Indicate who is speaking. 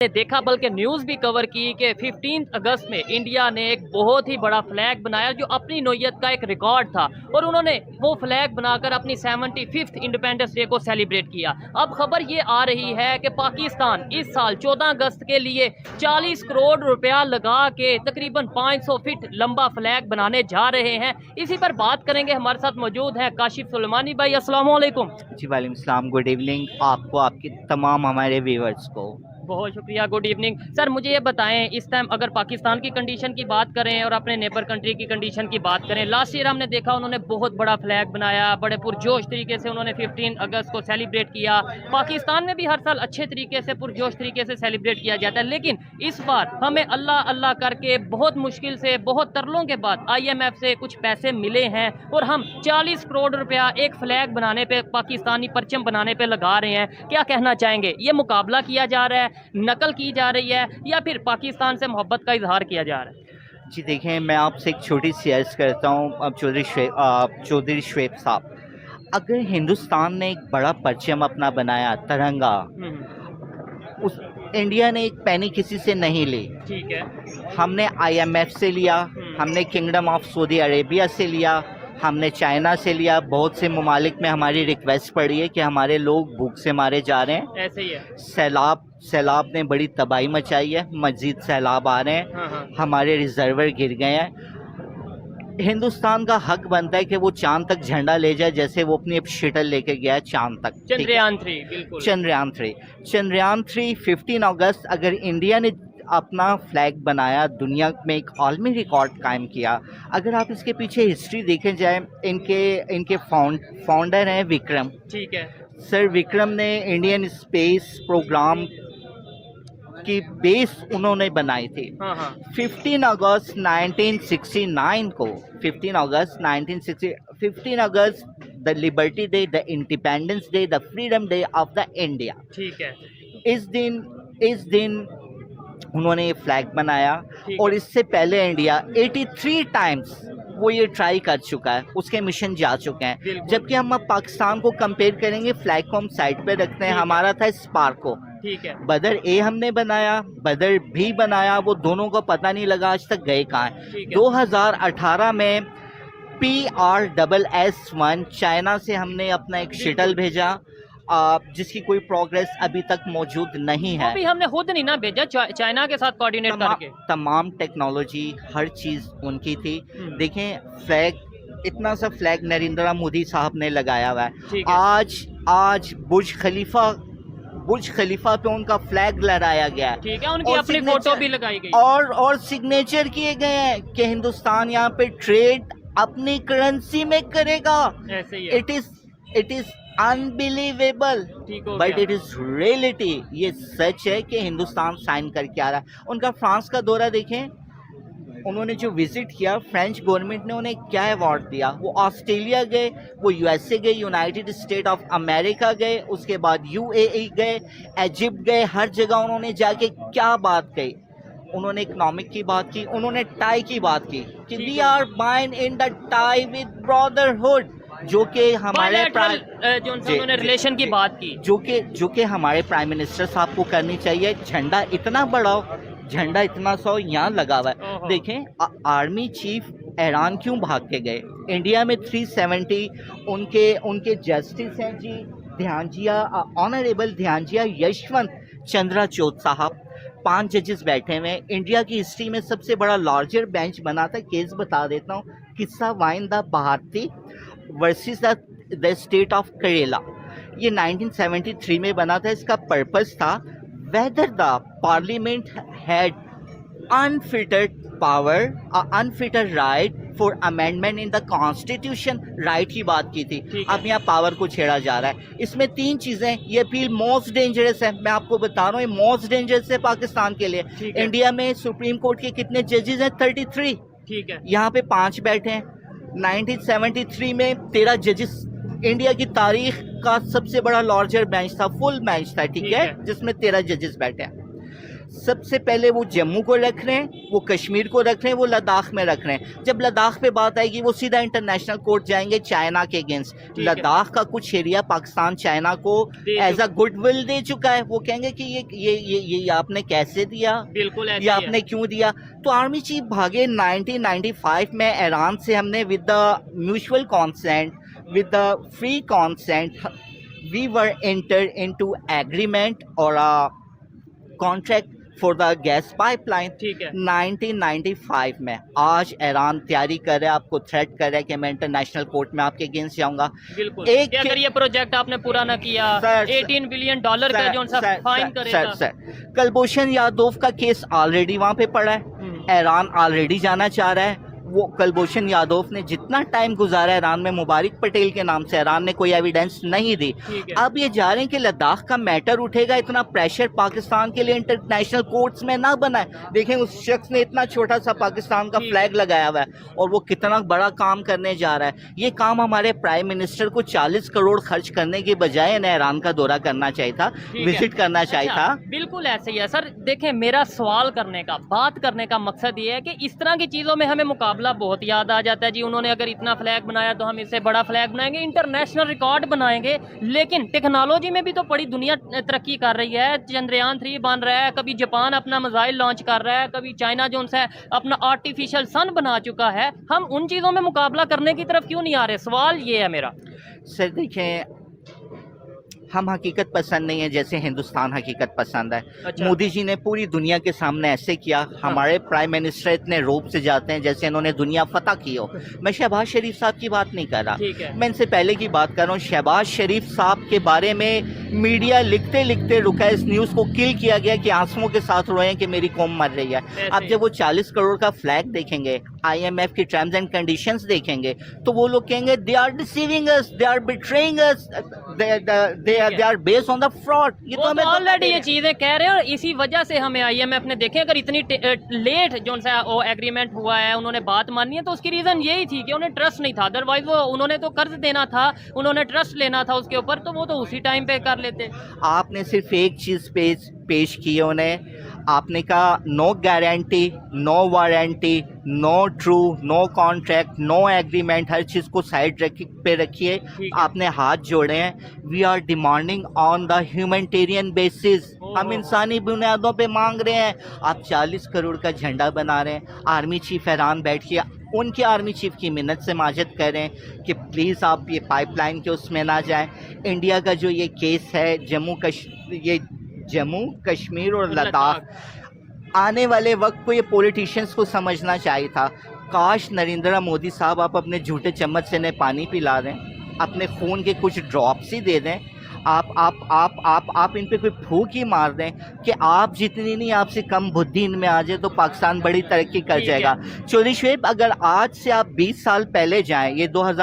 Speaker 1: ने देखा बल्कि न्यूज़ भी कवर की कि 15 अगस्त में इंडिया ने एक बहुत ही बड़ा फ्लैग बनाया जो अपनी नौयत का एक रिकॉर्ड था और उन्होंने वो फ्लैग बनाकर अपनी 75th इंडिपेंडेंस डे को सेलिब्रेट किया। अब खबर ये आ रही है कि पाकिस्तान इस साल 14 अगस्त के लिए 40 करोड़ रुपया लगा के तकरीबन 500 फीट लंबा फ्लैग बनाने जा रहे हैं। इसी पर बात करेंगे, हमारे साथ मौजूद है काशिफ सुलेमानी भाई। अस्सलाम वालेकुम।
Speaker 2: जी वालेकुम सलाम, गुड इवनिंग आपको, आपके तमाम हमारे व्यूअर्स को।
Speaker 1: बहुत शुक्रिया, गुड इवनिंग सर। मुझे ये बताएं, इस टाइम अगर पाकिस्तान की कंडीशन की बात करें और अपने नेबर कंट्री की कंडीशन की बात करें, लास्ट ईयर हमने देखा उन्होंने बहुत बड़ा फ्लैग बनाया, बड़े पुरजोश तरीके से उन्होंने 15 अगस्त को सेलिब्रेट किया। पाकिस्तान में भी हर साल अच्छे तरीके से पुरजोश तरीके से सेलिब्रेट किया जाता है, लेकिन इस बार हमें अल्लाह अल्लाह करके बहुत मुश्किल से, बहुत तरलों के बाद IMF से कुछ पैसे मिले हैं और हम 40 करोड़ रुपया एक फ्लैग बनाने पे, पाकिस्तानी परचम बनाने पे लगा रहे हैं। क्या कहना चाहेंगे? ये मुकाबला किया जा रहा है, नकल की जा रही है, या फिर पाकिस्तान से मोहब्बत का इजहार किया जा रहा है?
Speaker 2: जी देखें, मैं आपसे एक छोटी सी अर्ज़ करता हूँ। अब चौधरी शुएब साहब, अगर हिंदुस्तान ने एक बड़ा परचम अपना बनाया, तिरंगा, उस इंडिया ने एक पैनी किसी से नहीं ली।
Speaker 1: ठीक है।
Speaker 2: हमने IMF से लिया, हमने किंगडम ऑफ सऊदी अरेबिया से लिया, हमने चाइना से लिया। बहुत से ममालिक में हमारी रिक्वेस्ट पड़ी है कि हमारे लोग भूख से मारे जा रहे हैं।
Speaker 1: ऐसे ही है।
Speaker 2: सैलाब ने बड़ी तबाही मचाई है, मज़ीद सैलाब आ रहे हैं।
Speaker 1: हाँ।
Speaker 2: हमारे रिजर्वर गिर गए हैं। हिंदुस्तान का हक बनता है कि वो चांद तक झंडा ले जाए, जैसे वो अपनी शटल लेके गया है चांद तक।
Speaker 1: चंद्रयान 3, बिल्कुल।
Speaker 2: चंद्रयान 3 15 अगस्त अगर इंडिया ने अपना फ्लैग बनाया, दुनिया में एक आलमी रिकॉर्ड कायम किया। अगर आप इसके पीछे हिस्ट्री देखे जाए, इनके फाउंडर हैं विक्रम।
Speaker 1: ठीक है
Speaker 2: सर, विक्रम ने इंडियन स्पेस प्रोग्राम की बेस उन्होंने बनाई थी।
Speaker 1: हाँ।
Speaker 2: 15 अगस्त 1969 को, 15 अगस्त the liberty day, the independence day, the freedom day of the India.
Speaker 1: ठीक है।
Speaker 2: इस दिन उन्होंने ये फ्लैग बनाया और इससे पहले इंडिया 83 टाइम्स वो ये ट्राई कर चुका है, उसके मिशन जा चुके हैं। जबकि हम अब पाकिस्तान को कंपेयर करेंगे, फ्लैग को हम साइड पे रखते हैं, हमारा था स्पार्को।
Speaker 1: ठीक है।
Speaker 2: बदर ए हमने बनाया, बदर भी बनाया, वो दोनों को पता नहीं लगा आज तक गए कहाँ हैं। 2018 में PRSS-1 चाइना से हमने अपना एक शटल भेजा, जिसकी कोई प्रोग्रेस अभी तक मौजूद नहीं है।
Speaker 1: अभी हमने खुद नहीं ना भेजा, चाइना के साथ कोऑर्डिनेट करके।
Speaker 2: तमाम टेक्नोलॉजी, हर चीज़ उनकी थी। देखें, फ्लैग, इतना सा फ्लैग नरेंद्र मोदी साहब ने लगाया हुआ है। आज बुर्ज खलीफा पे उनका फ्लैग लहराया गया है।
Speaker 1: ठीक है, उनकी अपनी फोटो भी लगाई गई
Speaker 2: और सिग्नेचर किए गए हैं कि हिंदुस्तान यहाँ पे ट्रेड अपनी करेंसी में करेगा।
Speaker 1: ऐसे ही है।
Speaker 2: It is unbelievable but it is reality. ये सच है कि हिंदुस्तान साइन करके आ रहा है। उनका फ्रांस का दौरा देखें, उन्होंने जो विजिट किया, फ्रेंच गवर्नमेंट ने उन्हें क्या अवार्ड दिया। वो ऑस्ट्रेलिया गए, वो USA गए, यूनाइटेड स्टेट ऑफ अमेरिका गए, उसके बाद UAE गए, इजिप्ट गए। हर जगह उन्होंने जाके क्या बात कही? उन्होंने इकोनॉमिक की बात की, उन्होंने टाई की बात की कि we are bind in the tie with brotherhood, जो कि हमारे
Speaker 1: उन्होंने रिलेशन की बात की,
Speaker 2: जो कि हमारे प्राइम मिनिस्टर साहब को करनी चाहिए। झंडा इतना बड़ा हो, झंडा इतना सा यहाँ लगा हुआ है। देखें, आर्मी चीफ ईरान क्यों भाग के गए? इंडिया में 370 उनके जस्टिस हैं जी, ऑनरेबल ध्यानजिया यशवंत चंद्राचूड़ साहब। 5 जजेस बैठे हुए हैं। इंडिया की हिस्ट्री में सबसे बड़ा लार्जर बेंच बना था। केस बता देता हूँ, किस्सा वाइन the Bharati versus the state of Kerala. ये 1973 में बना था। इसका पर्पस था whether the parliament had unfettered power or unfettered right for amendment in the constitution। Right की बात की थी। अब यहाँ पावर को छेड़ा जा रहा है। इसमें 3 चीजें, ये अपील मोस्ट डेंजरस है। मैं आपको बता रहा हूँ, ये मोस्ट डेंजरस है पाकिस्तान के लिए। इंडिया में सुप्रीम कोर्ट के कितने जजेस हैं? 33। ठीक है, यहाँ पे 5 बैठे हैं। 1973 में 13 जजेस, इंडिया की तारीख का सबसे बड़ा लार्जर बेंच था, फुल बेंच था। ठीक है, जिसमें 13 जजेस बैठे हैं। सबसे पहले वो जम्मू को रख रहे हैं, वो कश्मीर को रख रहे हैं, वो लद्दाख में रख रहे हैं। जब लद्दाख पे बात आएगी वो सीधा इंटरनेशनल कोर्ट जाएंगे चाइना के अगेंस्ट।
Speaker 1: ठीक है।
Speaker 2: लद्दाख का कुछ एरिया पाकिस्तान चाइना को एज अ गुडविल दे चुका है। वो कहेंगे कि ये आपने कैसे दिया,
Speaker 1: बिल्कुल ऐसे
Speaker 2: ये
Speaker 1: ही है।
Speaker 2: आपने क्यों दिया। तो आर्मी चीफ भागे 1995 में ईरान से, हमने with the mutual consent, with the free consent, we were enter into agreement और contract for the gas pipeline.
Speaker 1: ठीक है।
Speaker 2: 1995 में। आज ईरान तैयारी कर रहा है, आपको थ्रेट कर रहा है कि मैं इंटरनेशनल कोर्ट में आपके अगेंस्ट जाऊंगा।
Speaker 1: बिल्कुल।
Speaker 2: एक
Speaker 1: कि अगर ये प्रोजेक्ट आपने पूरा ना किया,
Speaker 2: सर,
Speaker 1: 18 बिलियन डॉलर का जो सा फाइन करेगा।
Speaker 2: सर कुलभूषण यादव का केस ऑलरेडी वहां पे पड़ा है। ईरान ऑलरेडी जाना चाह रहा है। वो कुलभूषण यादव ने जितना टाइम गुजारा ईरान में मुबारक पटेल के नाम से, ईरान ने कोई एविडेंस नहीं दी।
Speaker 1: ठीक है।
Speaker 2: अब ये जा रहे हैं कि लद्दाख का मैटर उठेगा, इतना प्रेशर पाकिस्तान के लिए इंटरनेशनल कोर्ट्स में ना बनाए। देखें उस शख्स ने इतना छोटा सा पाकिस्तान का
Speaker 1: ठीक
Speaker 2: फ्लैग लगाया हुआ है और वो कितना बड़ा काम करने जा रहा है। ये काम हमारे प्राइम मिनिस्टर को 40 करोड़ खर्च करने के बजाय इन्हें ईरान का दौरा करना चाहिए था,
Speaker 1: ठीक है।
Speaker 2: विजिट करना चाहिए
Speaker 1: अच्छा,
Speaker 2: था।
Speaker 1: बिल्कुल ऐसे ही है सर। देखें, मेरा सवाल करने का, बात करने का मकसद ये है कि इस तरह की चीज़ों में हमें मुकाबला बहुत याद आ जाता है जी। उन्होंने अगर इतना फ्लैग बनाया तो हम इससे बड़ा फ्लैग बनाएंगे, इंटरनेशनल रिकॉर्ड बनाएंगे। लेकिन टेक्नोलॉजी में भी तो बड़ी दुनिया तरक्की कर रही है। चंद्रयान 3 बन रहा है, कभी जापान अपना मिसाइल लॉन्च कर रहा है, कभी चाइना जो है अपना आर्टिफिशियल सन बना चुका है। हम उन चीज़ों में मुकाबला करने की तरफ क्यों नहीं आ रहे? सवाल ये है मेरा।
Speaker 2: सर देखें, हम हकीकत पसंद नहीं है जैसे हिंदुस्तान हकीकत पसंद है।
Speaker 1: अच्छा।
Speaker 2: मोदी जी ने पूरी दुनिया के सामने ऐसे किया। हमारे प्राइम मिनिस्टर इतने रूप से जाते हैं जैसे इन्होंने दुनिया फतह की हो। मैं शहबाज शरीफ साहब की बात नहीं कर रहा,
Speaker 1: ठीक है।
Speaker 2: मैं इनसे पहले की बात कर रहा हूँ। शहबाज शरीफ साहब के बारे में मीडिया लिखते लिखते रुका। इस न्यूज़ को किल किया गया कि आंसुओं के साथ रोए कि मेरी कौम मर रही है। अब जब वो 40 करोड़ का फ्लैग देखेंगे, IMF की टर्म्स एंड कंडीशंस देखेंगे, तो वो लोग कहेंगे they are deceiving us, they are betraying us, they are based on the fraud. ये तो हमें
Speaker 1: ऑलरेडी ये चीजें कह रहे हैं और इसी वजह से हमें IMF ने देखे अगर इतनी लेट जो सा वो एग्रीमेंट हुआ है, उन्होंने बात मानी है, तो उसकी रीजन यही थी कि उन्हें ट्रस्ट नहीं था। अदरवाइज वो उन्होंने तो कर्ज देना था, उन्होंने ट्रस्ट लेना था उसके ऊपर, तो वो तो उसी टाइम पे कर लेते।
Speaker 2: आपने सिर्फ एक चीज पेश की है उन्हें। आपने कहा no guarantee, no warranty, no true, no contract, no agreement. हर चीज को साइड पे रखिए। आपने हाथ जोड़े हैं। We are demanding on the humanitarian basis. हम इंसानी बुनियादों पे मांग रहे हैं। आप 40 करोड़ का झंडा बना रहे हैं। आर्मी चीफ हैरान बैठिए, उनके आर्मी चीफ की मिन्नत से माजद करें कि प्लीज़ आप ये पाइपलाइन के उसमें ना जाएं। इंडिया का जो ये केस है जम्मू कश्मीर और लद्दाख, आने वाले वक्त को ये पॉलिटिशियंस को समझना चाहिए था। काश नरेंद्र मोदी साहब आप अपने झूठे चम्मच से इन्हें पानी पिला दें, अपने खून के कुछ ड्रॉप्स ही दे दें। आप इन पे कोई फूंक ही मार दें कि आप जितनी नहीं, आपसे कम बुद्धि इनमें आ जाए तो पाकिस्तान बड़ी तरक्की कर जाएगा। चौधरी शुएब, अगर आज से आप 20 साल पहले जाएं, ये 2000